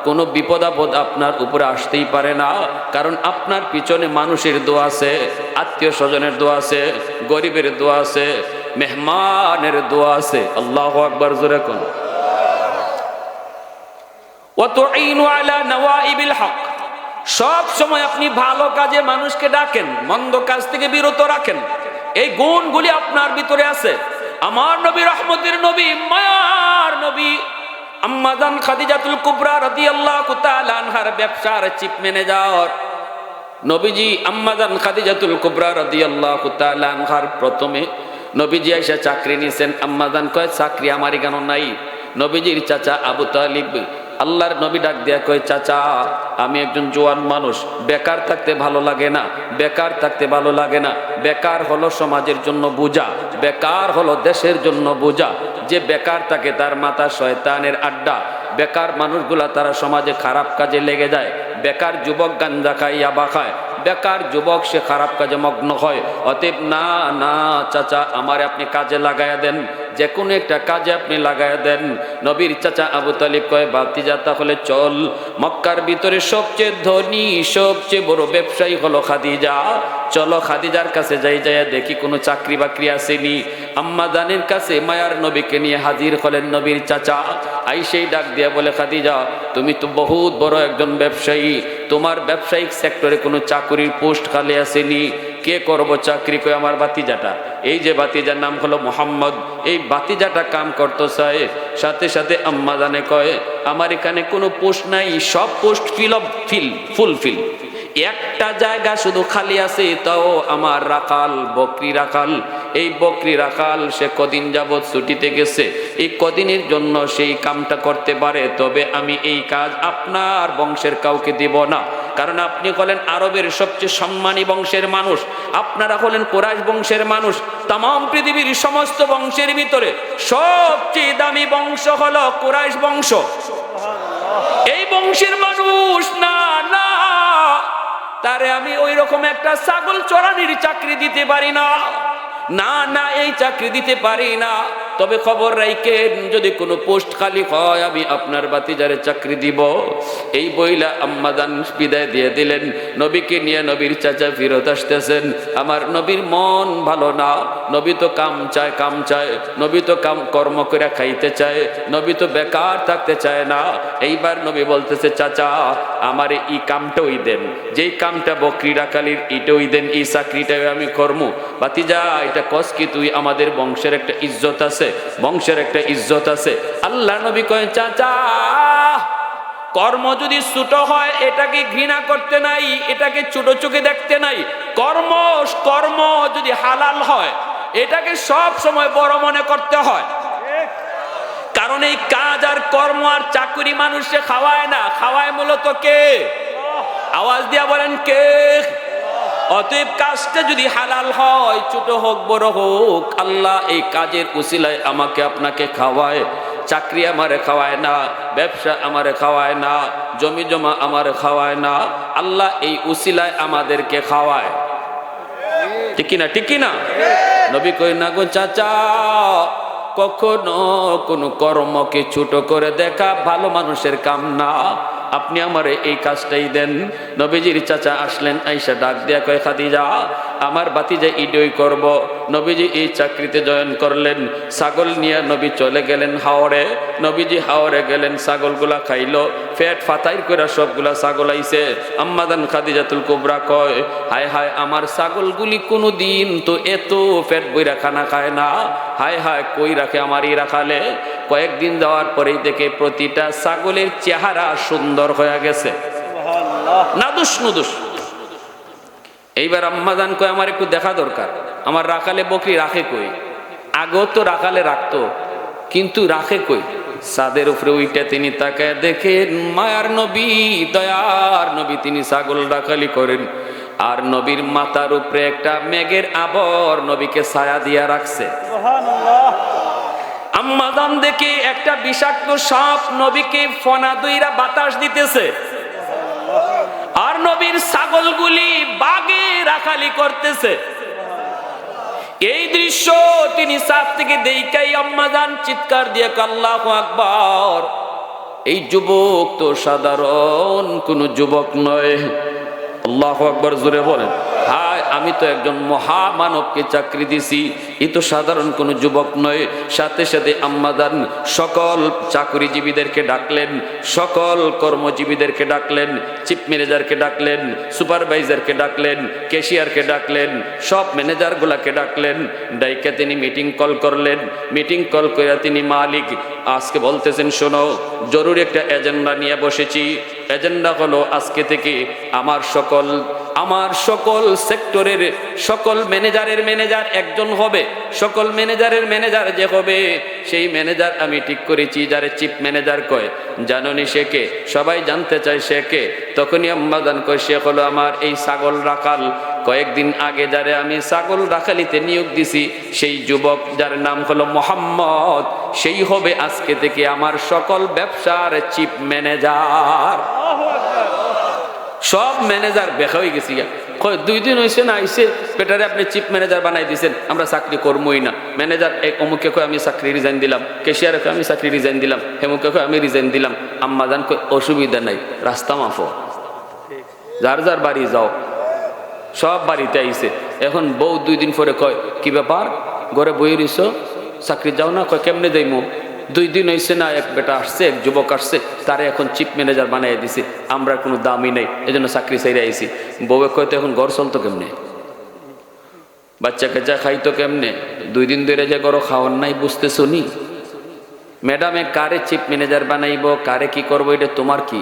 কোনো বিপদ আপদ আপনার উপরে আসতেই পারে না, কারণ আপনার পিছনে মানুষের দোয়া আছে, আত্মীয় স্বজনের দোয়া আছে, গরিবের দোয়া আছে, মেহমানের দোয়া আছে। আল্লাহু আকবার, জোরে কোন। ওয়াতুইনু আলা নওয়াইবিল হক, সব সময় আপনি ভালো কাজে মানুষকে ডাকেন, মন্দ কাজ থেকে বিরত রাখেন। এই গুণগুলি আপনার ভিতরে আছে। আমার নবী, রহমতের নবী, মায়ার নবী আম্মা জান খাদিজাতুল কুবরা রাদিয়াল্লাহু তাআলা আনহার ব্যবসার চিফ ম্যানেজার নবীজি আম্মা জান খাদিজাতুল কুবরা রাদিয়াল্লাহু তাআলা আনহার প্রথমে নবীজি আয়েশা চাকরি নিছেন। আম্মা জান কয় চাকরি আমারই কেন নাই। নবীজির চাচা আবু তালিব আল্লাহর নবী ডাক দেয়া কয়, চাচা আমি একজন জোয়ান মানুষ, বেকার থাকতে ভালো লাগে না, বেকার থাকতে ভালো লাগে না। বেকার হলো সমাজের জন্য বোঝা, বেকার হলো দেশের জন্য বোঝা। যে বেকার থাকে তার মাথা শয়তানের আড্ডা। বেকার মানুষগুলা তারা সমাজে খারাপ কাজে লেগে যায়। বেকার যুবক গাঞ্জা খায়, ইয়াবা খায়, বেকার যুবক সে খারাপ কাজে মগ্ন হয়। অতএব না না চাচা, আমার আপনি কাজে লাগাইয়া দেন, যে কোনো একটা কাজে আপনি লাগাইয়া দেন। নবীর চাচা আবু তালিব কয়, ভাতিজা তাহলে চল, মক্কার ভিতরে সবচেয়ে ধনী সবচেয়ে বড় ব্যবসায়ী হলো খাদিজা, চলো খাদিজার কাছে যাই, যাইয়া দেখি কোনো চাকরি বাকরি আসেনি। আম্মা জানের কাছে মায়ার নবীকে নিয়ে হাজির হলেন নবীর চাচা। আইসেই ডাক দিয়া বলে, খাদিজা তুমি তো বহুত বড় একজন ব্যবসায়ী, তোমার ব্যবসায়িক সেক্টরে কোনো চাকরির পোস্ট খালি আসেনি, কে করবো চাকরি? কয় আমার ভাতিজাটা, এই যে ভাতিজার নাম হলো মোহাম্মদ, এই ভাতিজাটা কাম করতে চায়। সাথে সাথে আম্মা জানে কয়, আমার এখানে কোনো পোস্ট নাই, সব পোস্ট ফুলফিল, একটা জায়গা শুধু খালি আছে, তাও আমার রাখাল, বকরি রাখাল। এই বকরি রাখাল সে কদিন যাবৎ ছুটিতে গেছে, এই কদিনের জন্য সেই কামটা করতে পারে, তবে আমি এই কাজ আপনার বংশের কাউকে দিব না, কারণ আপনি হলেন আরবের সবচেয়ে সম্মানী বংশের মানুষ, আপনারা হলেন কুরাইশ বংশের মানুষ। তাম পৃথিবীর সমস্ত বংশের ভিতরে সবচেয়ে দামি বংশ হলো কুরাইশ বংশ। এই বংশের মানুষ না না, তারে আমি ওই রকম একটা ছাগল চড়ানির চাকরি দিতে পারি না, না না এই চাকরি দিতে পারি না। তবে খবর রাখেন, যদি কোনো পোস্ট খালি হয় আমি আপনার ভাতিজারে চাকরি দিব। এই বইলা আম্মা জান বিদায় দিয়ে দিলেন। নবীকে নিয়ে নবীর চাচা ফিরত আসতেছেন। আমার নবীর মন ভালো না, নবী তো কাম চায়, নবী তো কাম কর্ম করে খাইতে চায়, নবী তো বেকার থাকতে চায় না। এইবার নবী বলতেছে, চাচা আমার এই কামটা ওই দেন, যেই কামটা বকরি রাখালির এটা ওই দেন, এই চাকরিটাই আমি করবো। ভাতিজা এটা কস কি, তুই আমাদের বংশের একটা ইজ্জত আছে, বংশের একটা ইজ্জত আছে। আল্লাহ নবী কয়, চাচা কর্ম যদি ছোট হয় এটাকে ঘৃণা করতে নাই, এটাকে ছোট চোখে দেখতে নাই। কর্ম যদি হালাল হয় এটাকে সব সময় বড় মনে করতে হয়, কারণ এই কাজ আর কর্ম আর চাকরি মানুষে খাওয়ায় না, খাওয়ায় মূলত কে? আওয়াজ দিয়া বলেন কে? অতএব কাজটা যদি হালাল হয়, ছোট হোক বড় হোক, আল্লাহ এই কাজের উসিলায় আমাকে আপনাকে খাওয়ায়। চাকরি আমারে খাওয়ায় না, ব্যবসা আমারে খাওয়ায় না, জমি জমা আমারে খাওয়ায় না, আল্লাহ এই উসিলায় আমাদেরকে খাওয়ায়। ঠিক কিনা? ঠিক কিনা? নবী কই না গো চাচা, কখনো কোনো কর্মকে ছোট করে দেখা ভালো মানুষের কাম না। আপনি আমারে এই কাজটাই দেন। নবীজির চাচা আসলেন, আইসা ডাক দিয়া কয়, খাদিজা আমার বাতিজা ইডই করব। নবীজি এই চাকরিতে জয়েন করলেন। ছাগল নিয়ে নবী চলে গেলেন হাওড়ে। নবীজি হাওড়ে গেলেন, ছাগলগুলা খাইলো, পেট ফাতাইর করে সবগুলা ছাগল আইছে। আম্মাদান খাদিজাতুল কুবরা কয়, হায় হায় আমার ছাগলগুলি কোনো দিন তো এত পেট বইরা খানা খায় না, হায় হায় কই রাখে আমারই রাখালে। কয়েকদিন যাওয়ার পরেই দেখে প্রতিটা ছাগলের চেহারা সুন্দর হয়ে গেছে, নাদুস নুদুস। এইবার আম্মাজান কয়, আমার একটু দেখা দরকার, আমার রাখালে বকরি রাখে কই? আগেও তো রাখালে রাখতো, কিন্তু রাখে কই? ছাদের উপরে উইটা তিনি তাকায় দেখেন মায়ার নবী, দয়ার নবী, তিনি ছাগল রাখালি করেন। আর নবীর মাথার উপরে একটা মেঘের আবর নবীকে ছায়া দিয়া রাখছে। আম্মাজান দেখে একটা বিষাক্ত সাপ নবীকে ফনা দইরা বাতাস দিতেছে, আর নবীর ছাগলগুলি বাগে রাখালি করতেছে। এই দৃশ্য তিনি ছাদ থেকে দেখাই আম্মাজান চিৎকার দিয়ে আল্লাহু আকবার। এই যুবক তো সাধারণ কোন যুবক নয়। আল্লাহু আকবার জোরে বলেন। হায়, আমি তো একজন মহামানবকে চাকরি দিছি, এ তো সাধারণ কোনো যুবক নয়। সাথে সাথে আম্মাজান সকল চাকরিজীবীদেরকে ডাকলেন, সকল কর্মজীবীদেরকে ডাকলেন, চিফ ম্যানেজারকে ডাকলেন, সুপারভাইজারকে ডাকলেন, ক্যাশিয়ারকে ডাকলেন, সব ম্যানেজারগুলাকে ডাকলেন। ডাইকে তিনি মিটিং কল করলেন। মিটিং কল করে তিনি মালিক আজকে বলতেছেন, শোনো, জরুরি একটা এজেন্ডা নিয়ে বসেছি। এজেন্ডা হলো আজকে থেকে আমার সকল সেক্টরের সকল ম্যানেজারের ম্যানেজার একজন হবে। সকল ম্যানেজারের ম্যানেজার যে হবে সেই ম্যানেজার আমি ঠিক করেছি, যারে চিফ ম্যানেজার কয়। জাননি সে কে? সবাই জানতে চায় সে কে। তখনই আম্মাজান কয়, সে হলো আমার এই ছাগল রাখাল। কয়েকদিন আগে যারে আমি ছাগল রাখালিতে নিয়োগ দিছি সেই যুবক, যার নাম হলো মোহাম্মদ, সেই হবে আজকে থেকে আমার সকল ব্যবসার চিফ ম্যানেজার। সব ম্যানেজার বেখা হয়ে গেছি। 2 দিন হয়েছে না আইসে পেটারে আপনি চিফ ম্যানেজার বানাই দিয়েছেন, আমরা চাকরি করবোই না। ম্যানেজার অমুকে কয় আমি চাকরি রিজাইন দিলাম, ক্যাশিয়ারে কয় আমি চাকরি রিজাইন দিলাম, হেমুকে কয় আমি রিজাইন দিলাম। আম্মাজান কয় অসুবিধা নাই, রাস্তা মাফো, যার যার বাড়ি যাও। সব বাড়িতে আইসে। এখন বউ 2 দিন পরে কয়, কি ব্যাপার ঘরে বই রইছ, চাকরি যাও না? কয় কেমনে যাইমু? 2 দিন হয়েছে না এক বেটা আসছে, এক যুবক আসছে, তারে এখন চিফ ম্যানেজার বানাই দিছে, আমরা কোনো দামই নেই, এজন্য চাকরি চাইরে আইছি। বউয়ে কয়, তো এখন ঘর চলতো কেমনে? বাচ্চা কাচ্চা খাইতো কেমনে? 2 দিন ধরে যে ঘর খাওয়ার নাই, বুঝতেছো নি? ম্যাডামে কারে চিফ ম্যানেজার বানাইব, কারে কি করবো, এটা তোমার কি?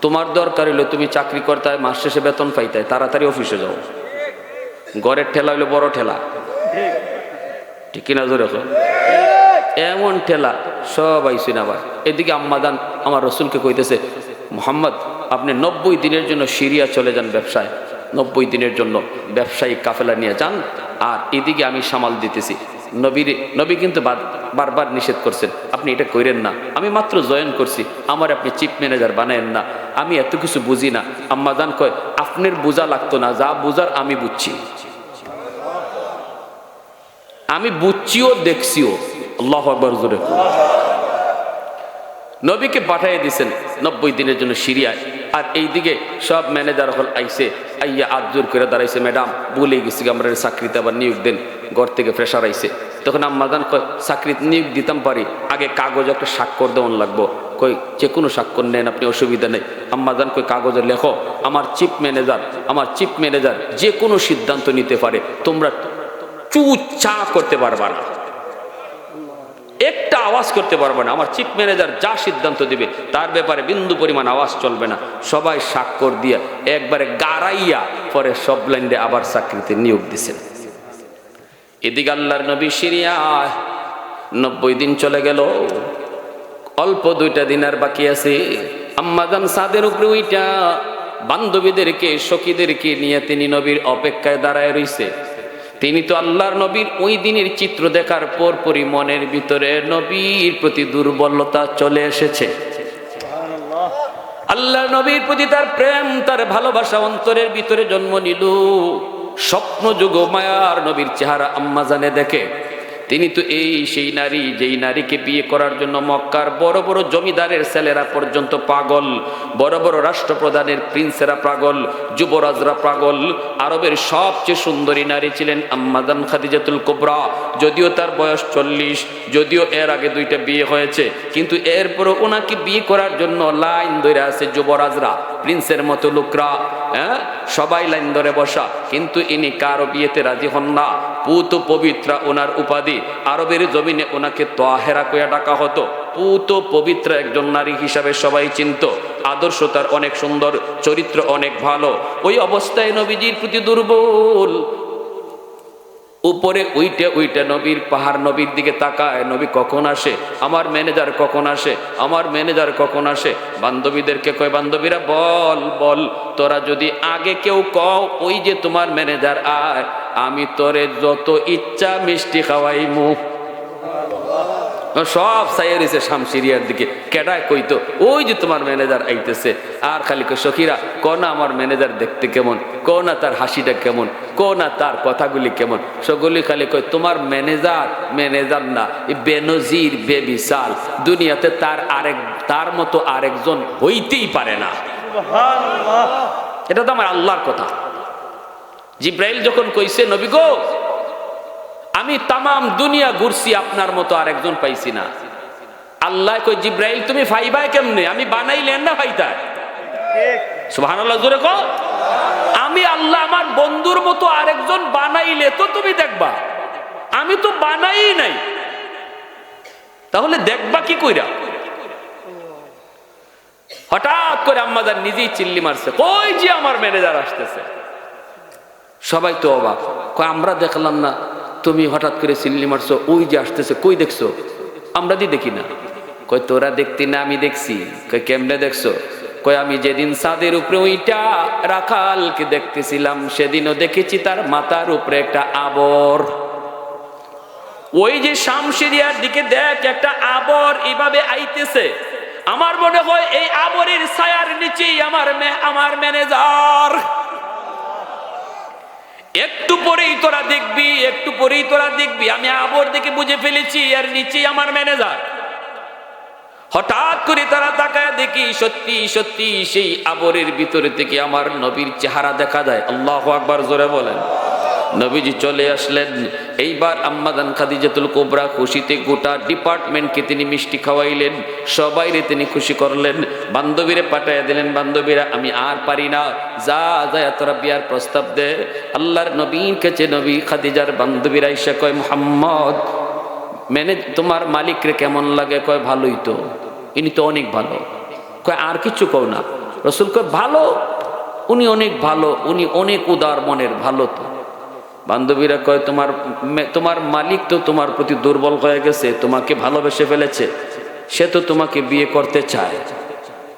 তোমার দরকার হইলো তুমি চাকরি করতে, মাস শেষে বেতন পাইতে, তাড়াতাড়ি অফিসে যাও। ঘরের ঠেলা হইলো বড় ঠেলা, ঠিক কিনা জোরে? এমন ঠেলা সব আইসিন। আবার এদিকে আম্মাজান আমার রসুলকে কইতেছে, মোহাম্মদ আপনি 90 দিনের জন্য সিরিয়া চলে যান ব্যবসায়, 90 দিনের জন্য ব্যবসায়িক কাফেলা নিয়ে যান, আর এদিকে আমি সামাল দিতেছি। নবী কিন্তু বারবার নিষেধ করছেন, আপনি এটা কইরেন না, আমি মাত্র জয়েন করছি, আমার আপনি চিফ ম্যানেজার বানায়েন না, আমি এত কিছু বুঝি না। আম্মাজান কয়, আপনার বোঝা লাগতো না, যা বুঝার আমি বুঝছি, আমি বুঝছিও দেখছিও। আল্লাহু আকবার জোরে। নবীকে পাঠিয়ে দিয়েছেন 90 দিনের জন্য সিরিয়ায়, আর এইদিকে সব ম্যানেজার হল আইসে, আইয়া আজুর করে দাঁড়াইছে, ম্যাডাম বলে গেছি আমরা চাকরিতে আবার নিয়োগ দেন, ঘর থেকে প্রেশার আইছে। তখন আম্মাজান কয়, চাকরিতে নিয়োগ দিতাম পারি, আগে কাগজ একটা স্বাক্ষর দেওয়ান লাগবো। কই যে কোনো স্বাক্ষর নেন আপনি, অসুবিধা নেই। আম্মাজান কই, কাগজে লেখো আমার চিফ ম্যানেজার যে কোনো সিদ্ধান্ত নিতে পারে, তোমরা চুচা করতে পারবা না, একটা আওয়াজ করতে পারবে না। আমার চিফ ম্যানেজার যা সিদ্ধান্ত দিবে তার ব্যাপারে বিন্দু পরিমাণ আওয়াজ চলবে না। সবাই স্বাক্ষর দিয়া একবারে গাড়াইয়া পরে সব লাইনে আবার চাকরিতে নিয়োগ দিছেন। এদিকে আল্লাহর নবী সিরিয়ায় 90 দিন চলে গেল, অল্প 2টা দিন আর বাকি আছে। আম্মাজান ছাদের উপরে উইটা বান্ধবীদেরকে সখীদেরকে নিয়ে তিনি নবীর অপেক্ষায় দাঁড়ায় রইছে। তিনি তো আল্লাহর নবীর ওই দিনের চিত্র দেখার পরপরই মনের ভিতরে নবীর প্রতি দুর্বলতা চলে এসেছে। আল্লাহর নবীর প্রতি তার প্রেম, তার ভালোবাসা অন্তরের ভিতরে জন্ম নিল। স্বপ্ন যুগ মায়ার নবীর চেহারা আম্মাজানে দেখে তিনি তো এই সেই নারী যেই নারীকে বিয়ে করার জন্য মক্কার বড় বড় জমিদারের ছেলেরা পর্যন্ত পাগল, বড় বড় রাষ্ট্রপ্রধানের প্রিন্সেরা পাগল, যুবরাজরা পাগল। আরবের সবচেয়ে সুন্দরী নারী ছিলেন আম্মাজান খাদিজাতুল কুবরা। যদিও তার বয়স 40, যদিও এর আগে 2টা বিয়ে হয়েছে, কিন্তু এরপরও ওনাকে বিয়ে করার জন্য লাইন ধরে আছে যুবরাজরা, প্রিন্সের মতো লোকরা, হ্যাঁ, সবাই লাইন ধরে বসা। কিন্তু ইনি কারো বিয়েতে রাজি হন না। পুত পবিত্রা ওনার উপাধি। আরবের জমিনে ওনাকে তাহেরা কইয়া ডাকা হতো। পুত পবিত্র একজন নারী হিসাবে সবাই চিনত। আদর্শ তার অনেক সুন্দর, চরিত্র অনেক ভালো। ওই অবস্থায় নবীজির প্রতি দুর্বল। উপরে উইটে নবীর পাহাড় নবীর দিকে তাকায়, নবী কখন আসে, আমার ম্যানেজার কখন আসে, আমার ম্যানেজার কখন আসে। বান্ধবীদেরকে কয়, বান্ধবীরা বল বল, তোরা যদি আগে কেউ কও ওই যে তোমার ম্যানেজার আয়, আমি তোরে যত ইচ্ছা মিষ্টি খাওয়াইমু। সব সাইয়া রয়েছে শামশিরিয়ার দিকে। কেডায় কইতো ওই যে তোমার ম্যানেজার আইতেছে। আর খালি কই, সখীরা ক না আমার ম্যানেজার দেখতে কেমন, ক না তার হাসিটা কেমন, ক না তার কথাগুলি কেমন। সগুলি খালি কই তোমার ম্যানেজার ম্যানেজার না, বেনজির বেবিশাল, দুনিয়াতে তার মতো আরেকজন হইতেই পারে না। এটা তো আমার আল্লাহর কথা। জিব্রাইল যখন কইছে নবী গো আমি তামাম দুনিয়া ঘুরছি, আপনার মতো আরেকজন পাইছি না। আল্লাহ কই, জিব্রাইল তুমি ফাইবাই কেমনে, আমি বানাইলেন না ফাইতা। সুবহানাল্লাহ জোরে কও। আমি আল্লাহ আমার বন্ধুর মতো আরেকজন বানাইলে তো তুমি দেখবা, আমি তো বানাই নাই, তাহলে দেখবা কি কইরা। হঠাৎ করে আম্মাজান নিজেই চিল্লি মারছে, কই যে আমার ম্যানেজার আসতেছে। সবাই তো অবাক, কই আমরা দেখলাম না, তুমি হঠাৎ করে চিল্লি মারছো, ওই যে আসতেছে, কই দেখছো? আমরা দেখি না। কই তোরা দেখতি না, আমি দেখছি। কই কেমনে দেখছো? কই আমি যেদিন ছাদের উপরে ওইটা রাখালকে দেখতেছিলাম, সেদিনও দেখেছি তার মাথার উপরে একটা আবর। ওই যে শামশিরিয়ার দিকে দেখ, একটা আবর এইভাবে আইতেছে। আমার মনে হয় এই আবরের ছায়ার নিচেই আমার ম্যানেজার। একটু পরেই তোরা দেখবি, একটু পরেই তোরা দেখবি, আমি আবর দেখে বুঝে ফেলেছি আর নিচেই আমার ম্যানেজার। হঠাৎ করে তারা তাকায় দেখি সত্যি সত্যি সেই আবরের ভিতরে থেকে আমার নবীর চেহারা দেখা যায়। আল্লাহু আকবার জোরে বলেন। নবীজি চলে আসলেন। এইবার আম্মাজান খাদিজাতুল কুবরা খুশিতে গোটা ডিপার্টমেন্টকে তিনি মিষ্টি খাওয়াইলেন, সবাইরে তিনি খুশি করলেন। বান্ধবীরে পাঠাইয়া দিলেন, বান্ধবীরা আমি আর পারি না, যা যায় তোরা বিয়ার প্রস্তাব দে। আল্লাহর নবীর কাছে নবী খাদিজার বান্ধবীরা এসে কয়, মুহাম্মদ তোমার মালিকরে কেমন লাগে? কয় ভালোই তো, ইনি তো অনেক ভালো। কয় আর কিছু কও না? রসুল কয় ভালো, উনি অনেক ভালো, উনি অনেক উদার মনের, ভালো তো। বান্ধবীরা কয় তোমার মালিক তো তোমার প্রতি দুর্বল হয়ে গেছে, তোমাকে ভালোবেসে ফেলেছে, সে তো তোমাকে বিয়ে করতে চায়।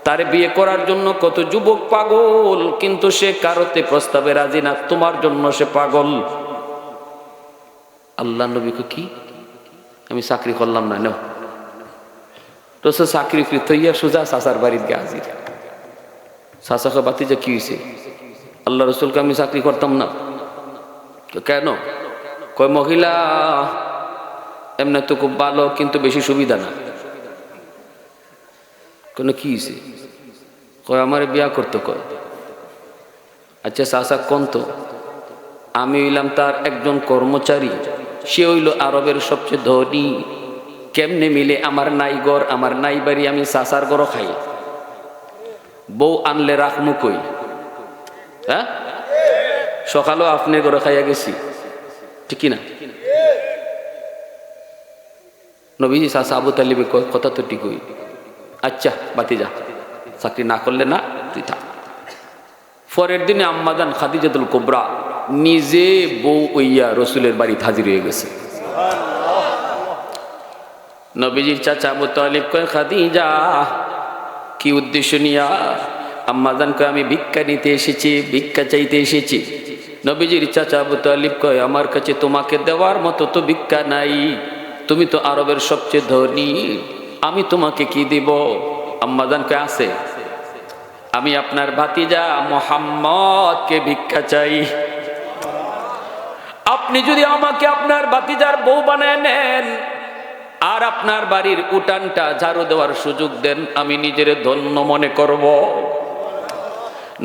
তারে বিয়ে করার জন্য কত যুবক পাগল, কিন্তু সে কারোতে প্রস্তাবে রাজি না, তোমার জন্য সে পাগল। আল্লাহ নবীকে কি আমি চাকরি করলাম না, না তো সে চাকরি হইয়া সোজা চাচার বাড়ির গে হাজির। চাচাকে বাতি যে কি হয়েছে? আল্লাহ রসুলকে আমি চাকরি করতাম না। কেন? কয় মহিলা এমনি তো খুব ভালো, কিন্তু বেশি সুবিধা না। কেন কি হয়েছে? কয় আমার বিয়া করতে। কয় আচ্ছা চাচা কোন তো? আমি হইলাম তার একজন কর্মচারী, সে হইল আরবের সবচেয়ে ধনী। কেমনে মিলে? আমার নাই ঘর, আমার নাই বাড়ি, আমি চাচার ঘরও খাই। বউ আনলে রাখমু কই? হ্যাঁ, সকালেও আপনার ঘরে খাইয়া গেছি, ঠিক না? নবীজি চাচা আবু তালিবে কথা তো ঠিকই। আচ্ছা বাতি যা, চাকরি না করলে না, তুই থাক। পরের দিনে আম্মাজান খাদিজাতুল কুবরা নিজে বউ ওইয়া রসুলের বাড়ি হাজির হয়ে গেছে। নবীজির চাচা আবু তালিব কয়, খাদিজা কি উদ্দেশ্য নিয়া? আম্মাজান কয় আমি ভিক্ষা নিতে এসেছি, ভিক্ষা চাইতে এসেছি। নবীজির চাচা আবু তালিব কয় আমার কাছে তোমাকে দেওয়ার মতো তো ভিক্ষা নাই, তুমি তো আরবের সবচেয়ে ধনী, আমি তোমাকে কি দিব? আম্মাজান কয় আছে, আমি আপনার ভাতিজা মুহাম্মদকে ভিক্ষা চাই। আপনি যদি আমাকে আপনার ভাতিজার বউ বানায় নেন আর আপনার বাড়ির উঠানটা ঝাড়ু দেওয়ার সুযোগ দেন, আমি নিজের ধন্য মনে করব।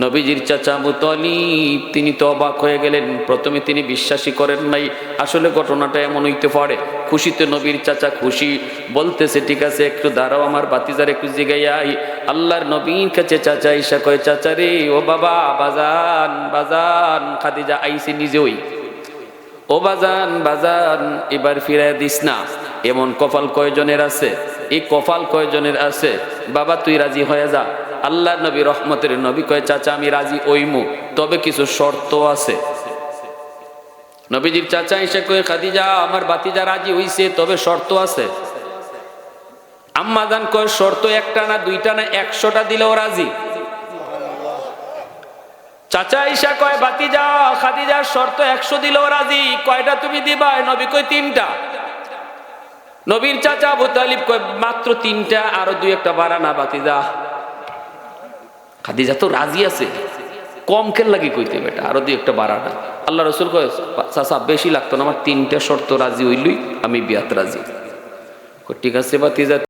নবীজির চাচা আবু তালিব তিনি তো অবাক হয়ে গেলেন। প্রথমে তিনি বিশ্বাসই করেন নাই। আসলে ঘটনাটা এমন হইতে পারে। খুশিতে নবীর চাচা খুশি, বলতেছে ঠিক আছে একটু দাঁড়াও, আমার ভাতিজার একটু জিগাইয়াই। আল্লাহর নবীর কাছে চাচা ঈশা কয়, চাচা রে, ও বাবা, বাজান বাজান, খাদিজা আইসি নিজেই, ও বাজান বাজান, এবার ফিরায় দিস না। এমন কপাল কয়জনের আছে? এই কপাল কয়জনের আছে? বাবা তুই রাজি হয়ে যা। আল্লাহ নবী রহমতের নবী কয়, চাচা আমি রাজি ওইমু, তবে কিছু শর্ত আছে। নবীজির চাচা এসে কয়, খাদিজা আমার ভাতিজা রাজি হইছে, তবে শর্ত আছে। আম্মা জান কয়, শর্ত একটা না দুইটা না 100টা দিলেও রাজি। চাচা ঈশা কয়, ভাতিজা খাদিজার শর্ত 100 দিলেও রাজি, কয়টা তুমি দিবা? নবী কয় 3টা। নবীর চাচা আবু তালিব কয়, মাত্র 3টা, আরো 2-1টা বাড়ানা ভাতিজা। খাদিজা তো রাজি আছে, কম কেন লাগে কইতে বেটা, আরো 2-1টা বাড়ানা। আল্লাহ রসুল কয়, চাচা বেশি লাগতো না, আমার 3টা শর্ত রাজি হইলই আমি বিয়াত রাজি। ঠিক আছে ভাতিজা।